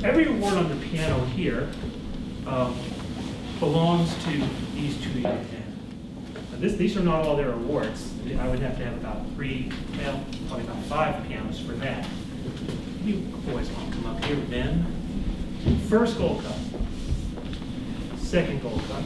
every award on the piano here belongs to these two young men. These are not all their awards. I would have to have about three, well, probably about 5 pianos for that. You boys want to come up here, Ben? First Gold Cup, second Gold Cup,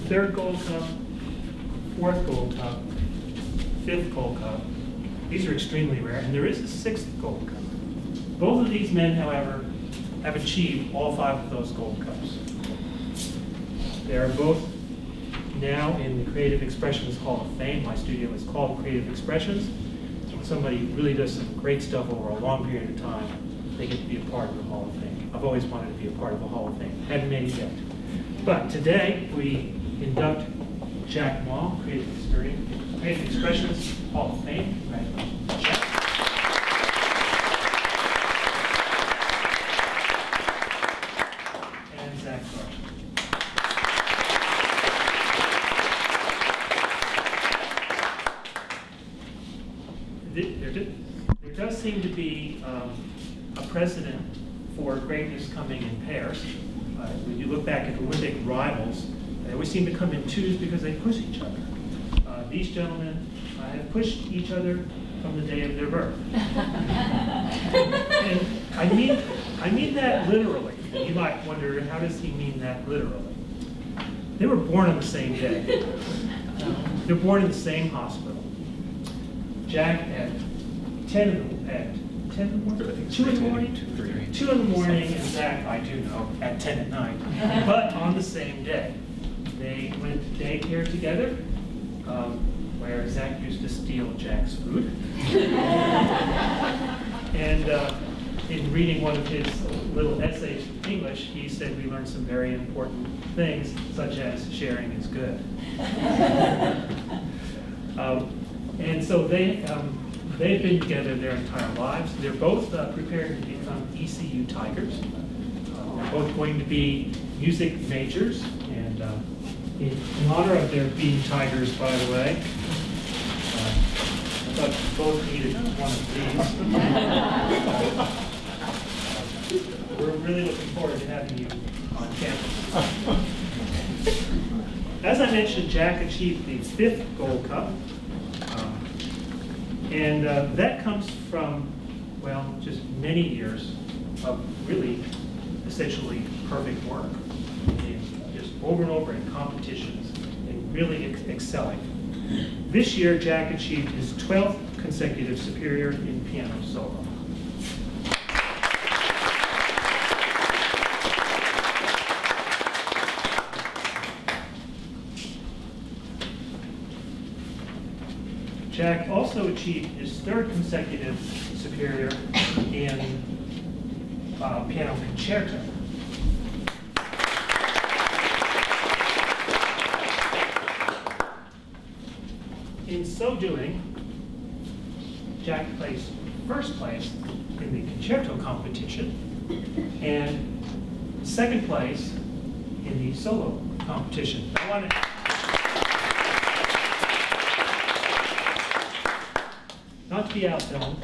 third Gold Cup, fourth Gold Cup, fifth Gold Cup. These are extremely rare, and there is a 6th Gold Cup. Both of these men, however, have achieved all 5 of those Gold Cups. They are both now in the Creative Expressions Hall of Fame. My studio is called Creative Expressions. So when somebody really does some great stuff over a long period of time, they get to be a part of the Hall of Fame. I've always wanted to be a part of the Hall of Fame. Haven't made it yet. But today, we induct Jack Malm, Creative Expressions Hall of Fame. Congratulations, Jack. And Zachary. There does seem to be a precedent for greatness coming in pairs. When you look back at Olympic rivals, they always seem to come in twos because they push each other. These gentlemen have pushed each other from the day of their birth. And I mean that literally. And you might wonder, how does he mean that literally? They were born on the same day. They're born in the same hospital. Jack at 10 in the morning? 2 in the morning? 2 in the morning, and Zach, I do know, at 10 at night. But on the same day. They went to daycare together, where Zach used to steal Jack's food. And in reading one of his little essays from English, he said we learned some very important things, such as sharing is good. And so they've been together their entire lives. They're both prepared to become ECU Tigers. They're both going to be music majors, and in honor of their being Tigers, by the way, I thought you both needed one of these. We're really looking forward to having you on campus. As I mentioned, Jack achieved the 5th Gold Cup. And that comes from, well, just many years of really essentially perfect work. And just over and over in competitions and really excelling. This year, Jack achieved his 12th consecutive superior in piano solo. Jack also achieved his 3rd consecutive superior in piano concerto. In so doing, Jack placed 1st place in the concerto competition and 2nd place in the solo competition. Not to be outdone,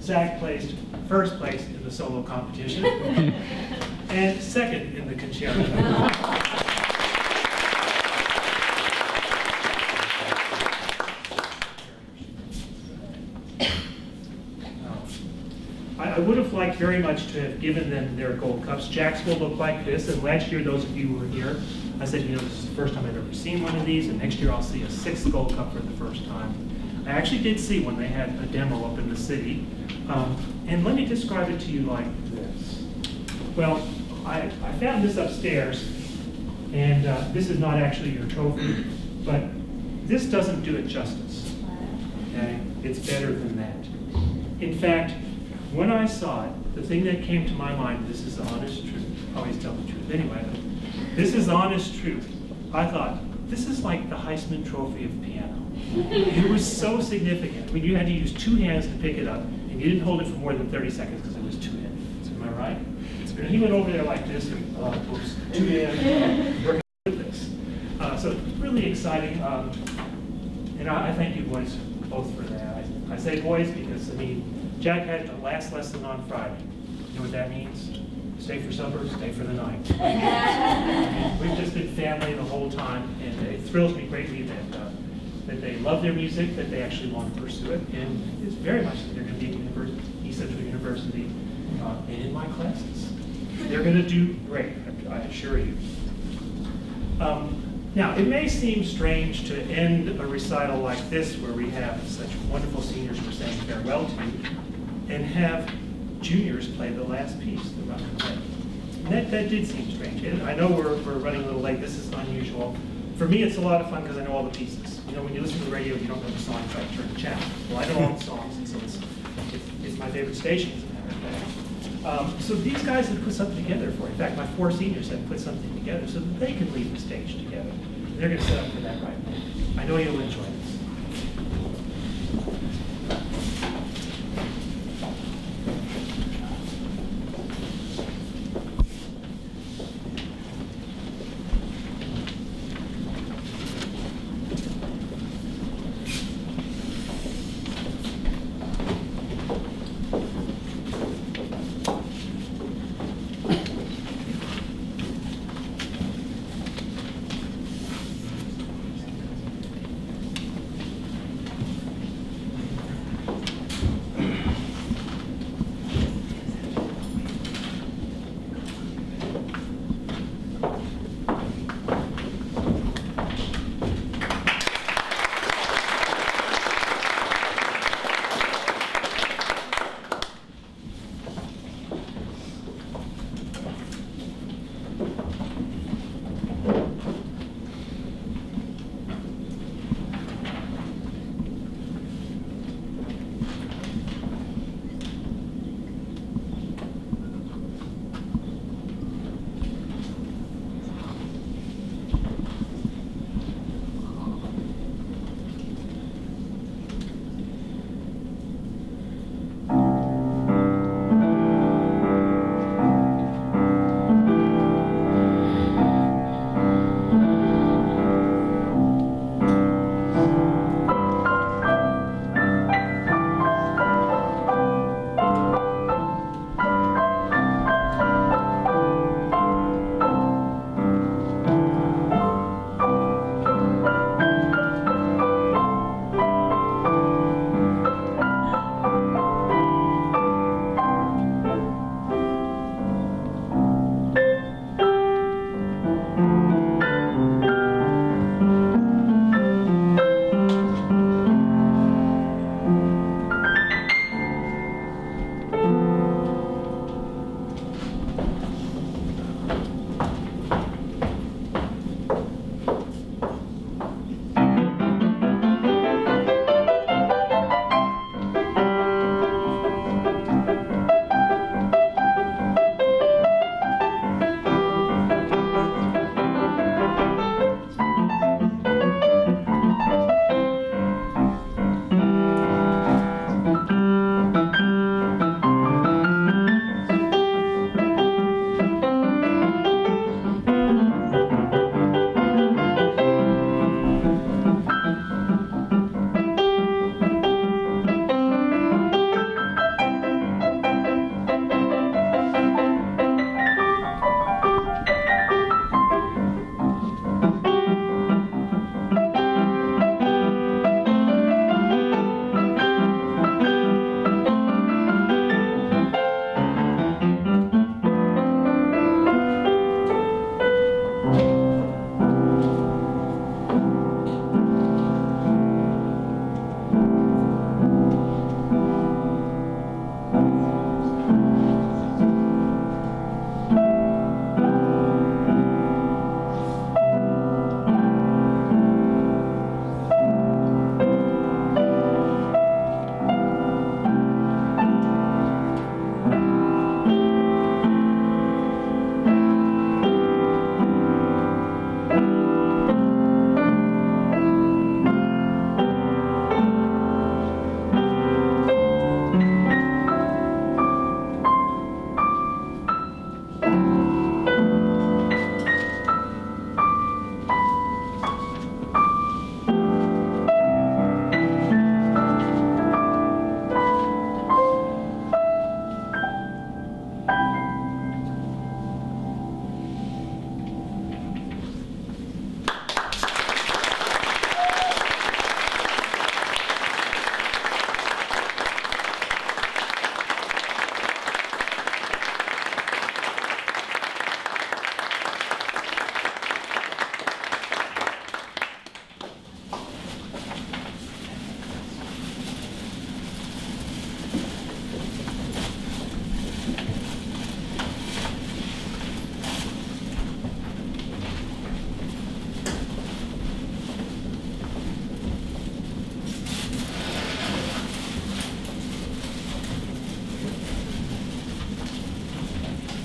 Zach placed 1st place in the solo competition and 2nd in the concerto. I would have liked very much to have given them their gold cups. Jack's will look like this, and last year, those of you who were here, I said, you know, this is the first time I've ever seen one of these, and next year I'll see a 6th Gold Cup for the first time. I actually did see one. They had a demo up in the city. And let me describe it to you like this. Well, I found this upstairs, and this is not actually your trophy, but this doesn't do it justice. Okay? It's better than that. In fact, when I saw it, the thing that came to my mind, this is the honest truth. I always tell the truth anyway. This is honest truth. I thought, this is like the Heisman Trophy of piano. It was so significant. I mean, you had to use 2 hands to pick it up, and you didn't hold it for more than 30 seconds because it was 2 hands. Am I right? And he went over there like this, and oops, 2 hands, working with this. So it's really exciting. And I thank you boys both for that. I say boys because, I mean, Jack had the last lesson on Friday. You know what that means? Stay for supper, stay for the night. We've just been family the whole time, and it thrills me greatly that they love their music, that they actually want to pursue it, and it's very much that they're going to be at East Central University and in my classes. They're going to do great, I assure you. Now, it may seem strange to end a recital like this, where we have such wonderful seniors we're saying farewell to, and have juniors play the last piece, the run and play. And that did seem strange. And I know we're running a little late. This is unusual. For me, it's a lot of fun because I know all the pieces. You know, when you listen to the radio, you don't know the songs, I turn the channel. Well, I know all the songs, and so it's my favorite station, as a matter of fact. So these guys have put something together for it. In fact, my 4 seniors have put something together so that they can leave the stage together. They're going to set up for that right now. I know you'll enjoy this.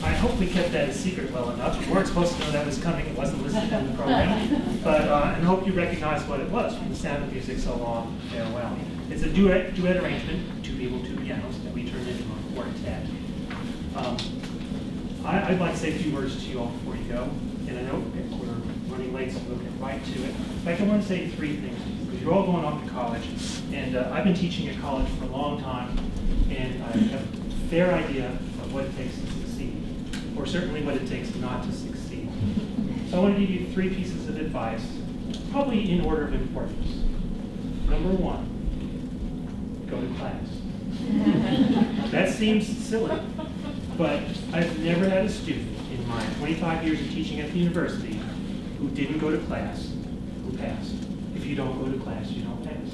I hope we kept that a secret well enough. You weren't supposed to know that was coming. It wasn't listed in the program. But and hope you recognize what it was from the Sound of Music So Long, Farewell. It's a duet arrangement, two people, two pianos, that we turned into a quartet. I'd like to say a few words to you all before you go. And I know we're running late, so we'll get right to it. In fact, I want to say three things, because you're all going off to college. And I've been teaching at college for a long time, and I have a fair idea of what it takes to succeed, or certainly what it takes not to succeed. So I want to give you three pieces of advice, probably in order of importance. Number one, go to class. That seems silly, but I've never had a student in my 25 years of teaching at the university who didn't go to class who passed. If you don't go to class, you don't pass.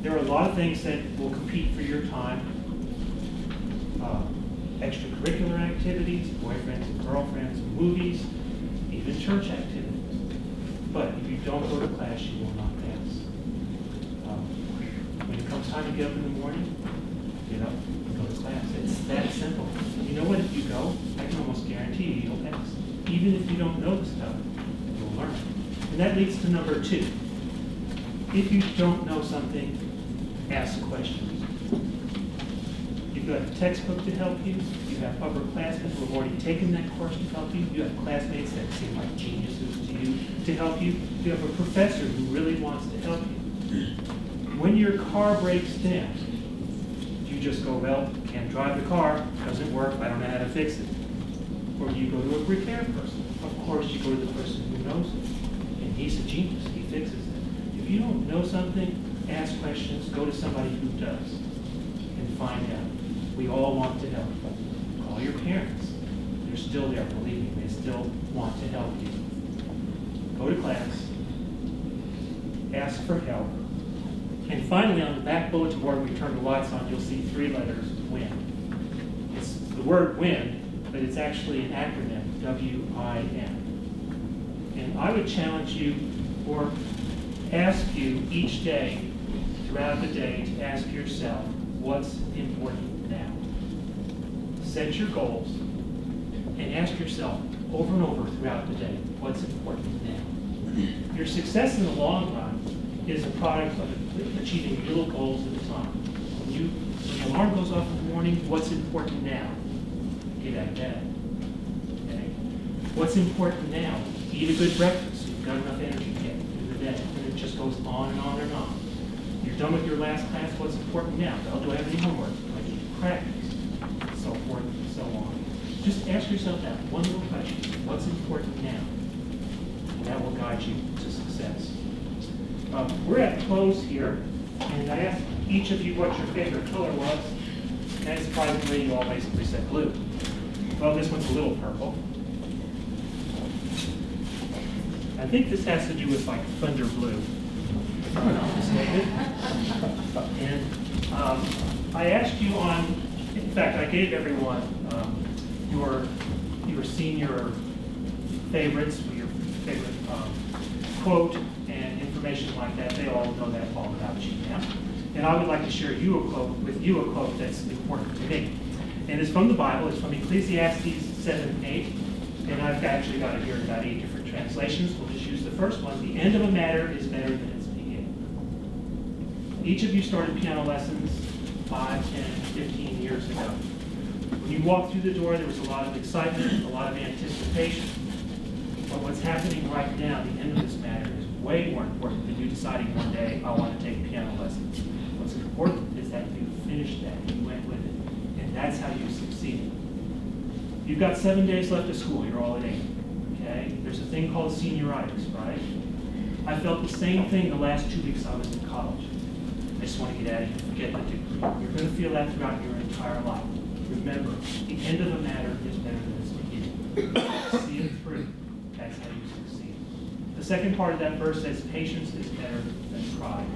There are a lot of things that will compete for your time. Extracurricular activities, boyfriends and girlfriends, movies, even church activities. But if you don't go to class, you will not pass. When it comes time to get up in the morning, get up and go to class. It's that simple. You know what? If you go, I can almost guarantee you you'll pass. Even if you don't know the stuff, you'll learn. And that leads to number two. If you don't know something, ask questions. You've got a textbook to help you. You have upperclassmen who have already taken that course to help you. You have classmates that seem like geniuses to you to help you. You have a professor who really wants to help you. When your car breaks down, you just go, well, can't drive the car, doesn't work, I don't know how to fix it. Or you go to a repair person. Of course, you go to the person who knows it. And he's a genius, he fixes it. If you don't know something, ask questions, go to somebody who does, and find out. We all want to help. Call your parents. They're still there, believe me. They still want to help you. Go to class. Ask for help. And finally, on the back bulletin board, when we turn the lights on, you'll see three letters, WIN. It's the word WIN, but it's actually an acronym, W-I-N. And I would challenge you, or ask you each day, throughout the day, to ask yourself, what's important now? Set your goals and ask yourself over and over throughout the day, what's important now? Your success in the long run is a product of achieving little goals at a time. When the alarm goes off in the morning, what's important now? Get out of bed. Okay? What's important now? Eat a good breakfast so you've got enough energy to get through the day. And it just goes on and on and on. You're done with your last class, what's important now? Well, do I have any homework? Do I need to practice? So forth and so on. Just ask yourself that one little question. What's important now? And that will guide you to success. We're at close here, and I asked each of you what your favorite color was, and surprisingly, you all basically said blue. Well, this one's a little purple. I think this has to do with like thunder blue. If I'm not mistaken. And I asked you in fact, I gave everyone your senior favorites, your favorite quote and information like that. They all know that all about you now. And I would like to share with you a quote that's important to me. And it's from the Bible. It's from Ecclesiastes 7:8. And I've actually got it here in about 8 different translations. We'll just use the first one. The end of a matter is better than its beginning. Each of you started piano lessons 5, 10, 15 years ago. When you walked through the door, there was a lot of excitement, a lot of anticipation. But what's happening right now, the end of this matter, is way more important than you deciding one day, I want to take piano lessons. What's important is that you finished that, you went with it, and that's how you succeeded. You've got 7 days left of school, you're all at 8, okay? There's a thing called senioritis, right? I felt the same thing the last 2 weeks I was in college. I just want to get out of here, forget the degree. You're going to feel that throughout your entire life. Remember, the end of a matter is better than its beginning. See it through. That's how you succeed. The second part of that verse says, patience is better than pride.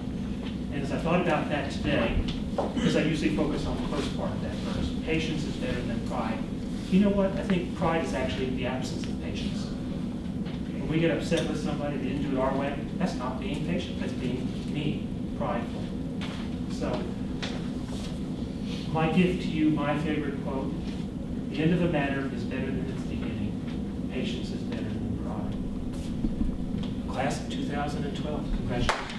And as I thought about that today, because I usually focus on the first part of that verse, patience is better than pride. You know what? I think pride is actually the absence of patience. When we get upset with somebody, they didn't do it our way, that's not being patient, that's being mean, prideful. So, my gift to you, my favorite quote, The end of a matter is better than its beginning. Patience is better than pride. Class of 2012, congratulations.